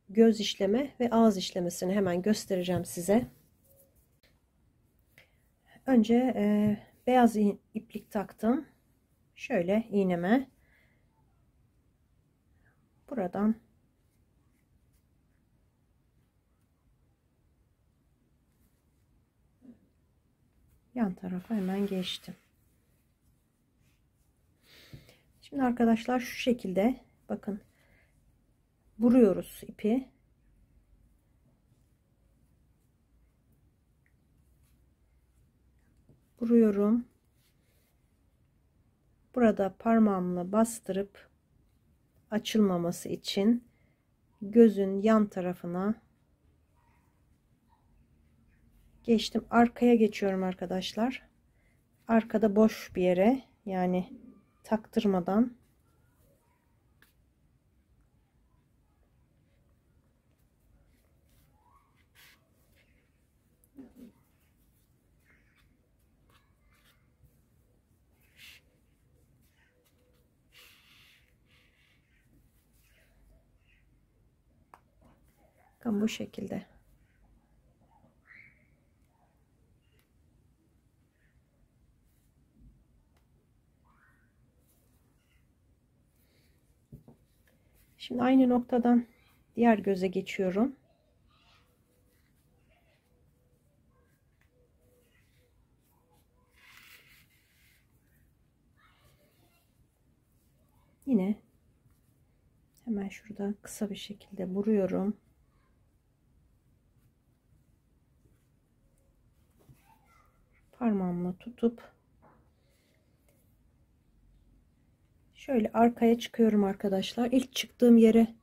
göz işleme ve ağız işlemesini hemen göstereceğim size. Önce beyaz iplik taktım. Şöyle iğneme buradan yan tarafa hemen geçtim. Şimdi arkadaşlar şu şekilde bakın, vuruyoruz ipi. Vuruyorum. Burada parmağımla bastırıp açılmaması için gözün yan tarafına geçtim. Arkaya geçiyorum arkadaşlar. Arkada boş bir yere, yani taktırmadan bakın bu şekilde. Şimdi aynı noktadan diğer göze geçiyorum. Yine hemen şurada kısa bir şekilde vuruyorum. Parmağımla tutup şöyle arkaya çıkıyorum arkadaşlar. İlk çıktığım yere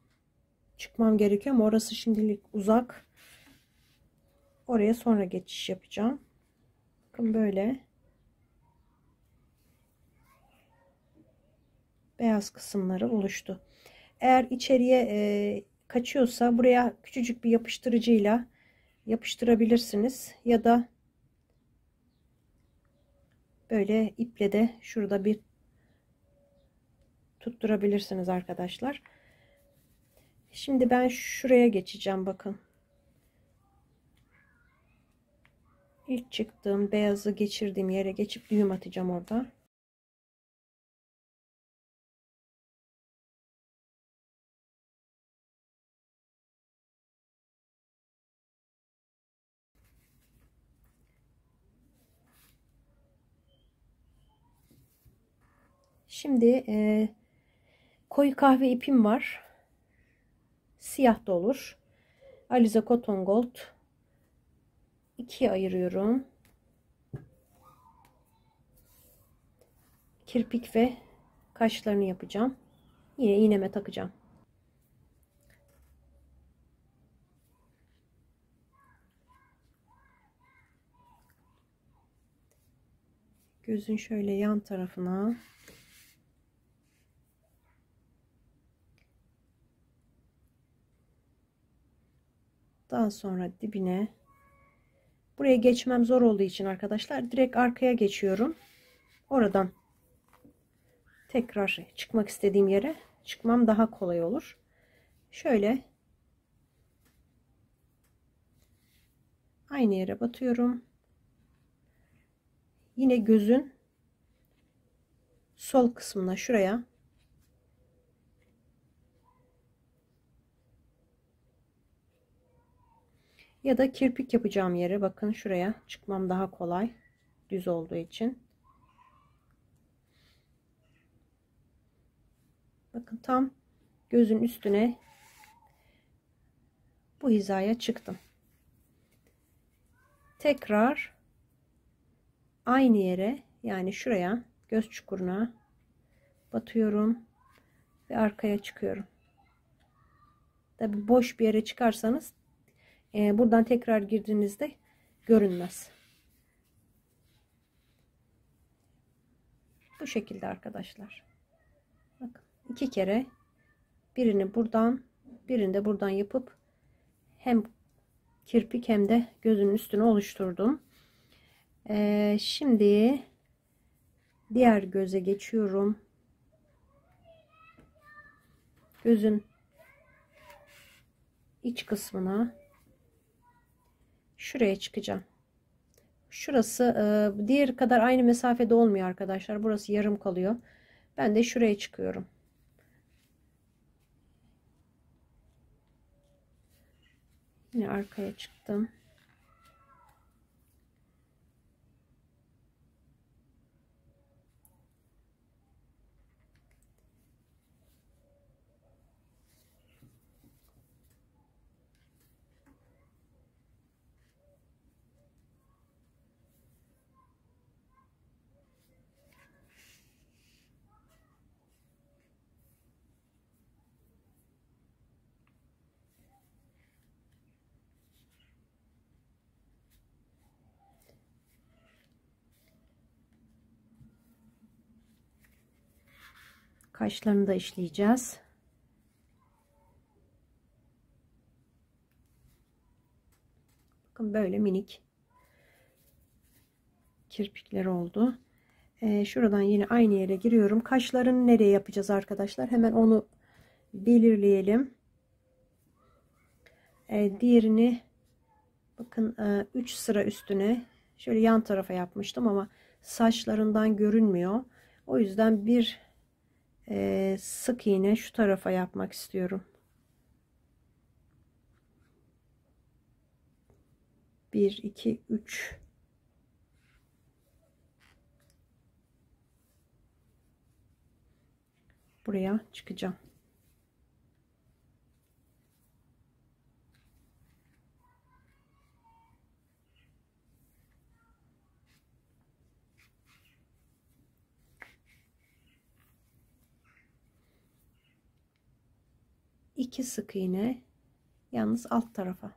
çıkmam gerekiyor ama orası şimdilik uzak. Oraya sonra geçiş yapacağım. Bakın böyle beyaz kısımları oluştu. Eğer içeriye kaçıyorsa buraya küçücük bir yapıştırıcıyla yapıştırabilirsiniz ya da böyle iple de şurada bir tutturabilirsiniz arkadaşlar. Şimdi ben şuraya geçeceğim, bakın. İlk çıktığım beyazı geçirdiğim yere geçip düğüm atacağım orada. Şimdi koyu kahve ipim var. Siyah da olur. Alize Cotton Gold. İkiye ayırıyorum. Kirpik ve kaşlarını yapacağım. Yine iğneme takacağım. Gözün şöyle yan tarafına. Daha sonra dibine. Buraya geçmem zor olduğu için arkadaşlar direkt arkaya geçiyorum. Oradan tekrar çıkmak istediğim yere çıkmam daha kolay olur. Şöyle aynı yere batıyorum. Yine gözün sol kısmına, şuraya ya da kirpik yapacağım yere, bakın şuraya çıkmam daha kolay, düz olduğu için. Bakın tam gözün üstüne bu hizaya çıktım. Tekrar aynı yere, yani şuraya, göz çukuruna batıyorum ve arkaya çıkıyorum. Tabi boş bir yere çıkarsanız buradan tekrar girdiğinizde görünmez. Bu şekilde arkadaşlar. Bakın iki kere, birini buradan birini de buradan yapıp hem kirpik hem de gözün üstünü oluşturdum. Şimdi diğer göze geçiyorum. Gözün iç kısmına şuraya çıkacağım. Şurası diğer kadar aynı mesafede olmuyor arkadaşlar. Burası yarım kalıyor. Ben de şuraya çıkıyorum. Yine arkaya çıktım. Kaşlarını da işleyeceğiz. Bakın böyle minik kirpikler oldu. Şuradan yine aynı yere giriyorum. Kaşlarını nereye yapacağız arkadaşlar? Hemen onu belirleyelim. Diğerini bakın 3 sıra üstüne şöyle yan tarafa yapmıştım ama saçlarından görünmüyor. O yüzden bir sık iğne şu tarafa yapmak istiyorum. 1 2 3 buraya çıkacağım. İki sık iğne yalnız alt tarafa.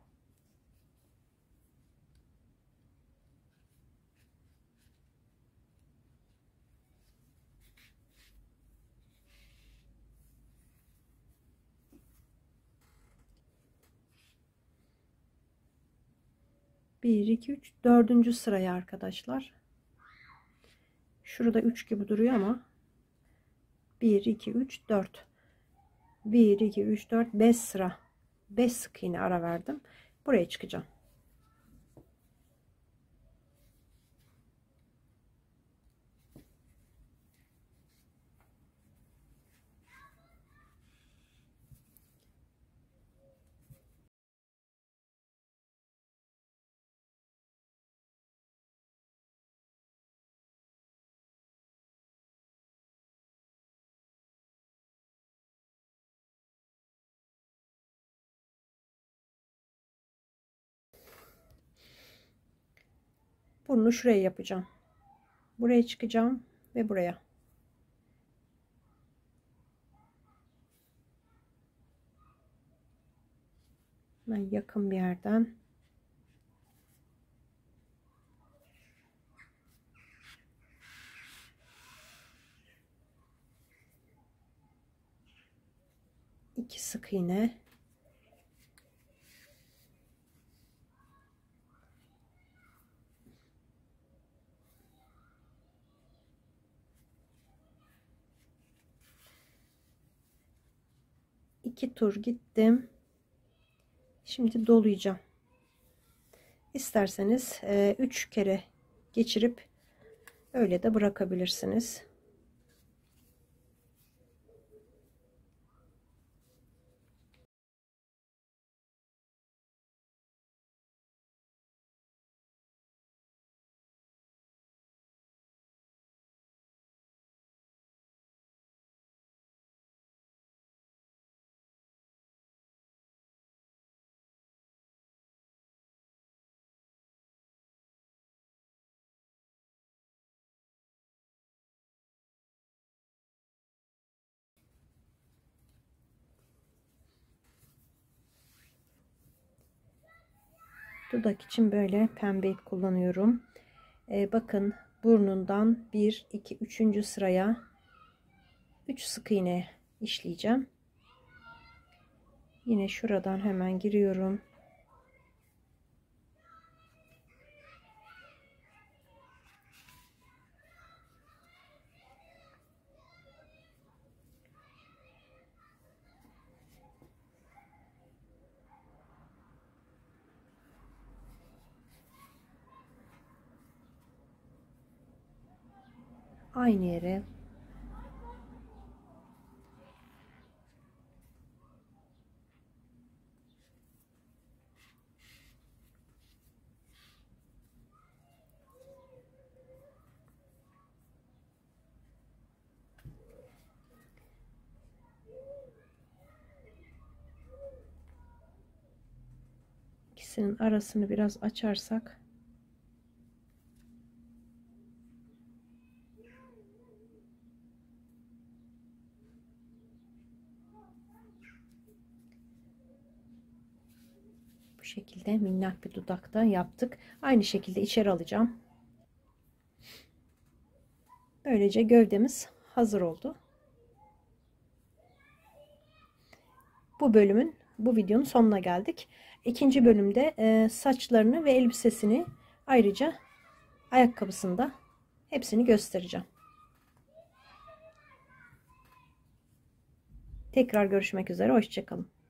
Bir, iki, üç, dördüncü sıraya arkadaşlar. Şurada 3 gibi duruyor ama 1, 2, 3, 4. 1, 2, 3, 4, 5 sıra. 5 sık iğne ara verdim. Buraya çıkacağım. Bunu şuraya yapacağım. Buraya çıkacağım ve buraya. Ben yakın bir yerden iki sık iğne, iki tur gittim. Şimdi dolayacağım. İsterseniz 3 kere geçirip öyle de bırakabilirsiniz. Dudak için böyle pembe ip kullanıyorum. Bakın burnundan 1, 2, 3. sıraya 3 sık iğne işleyeceğim. Yine şuradan hemen giriyorum. aynı yere ikisinin arasını biraz açarsak bu şekilde minnak bir dudak da yaptık. Aynı şekilde içeri alacağım. Böylece gövdemiz hazır oldu. Bu videonun sonuna geldik. İkinci bölümde saçlarını ve elbisesini, ayrıca ayakkabısını da hepsini göstereceğim. Tekrar görüşmek üzere. Hoşça kalın.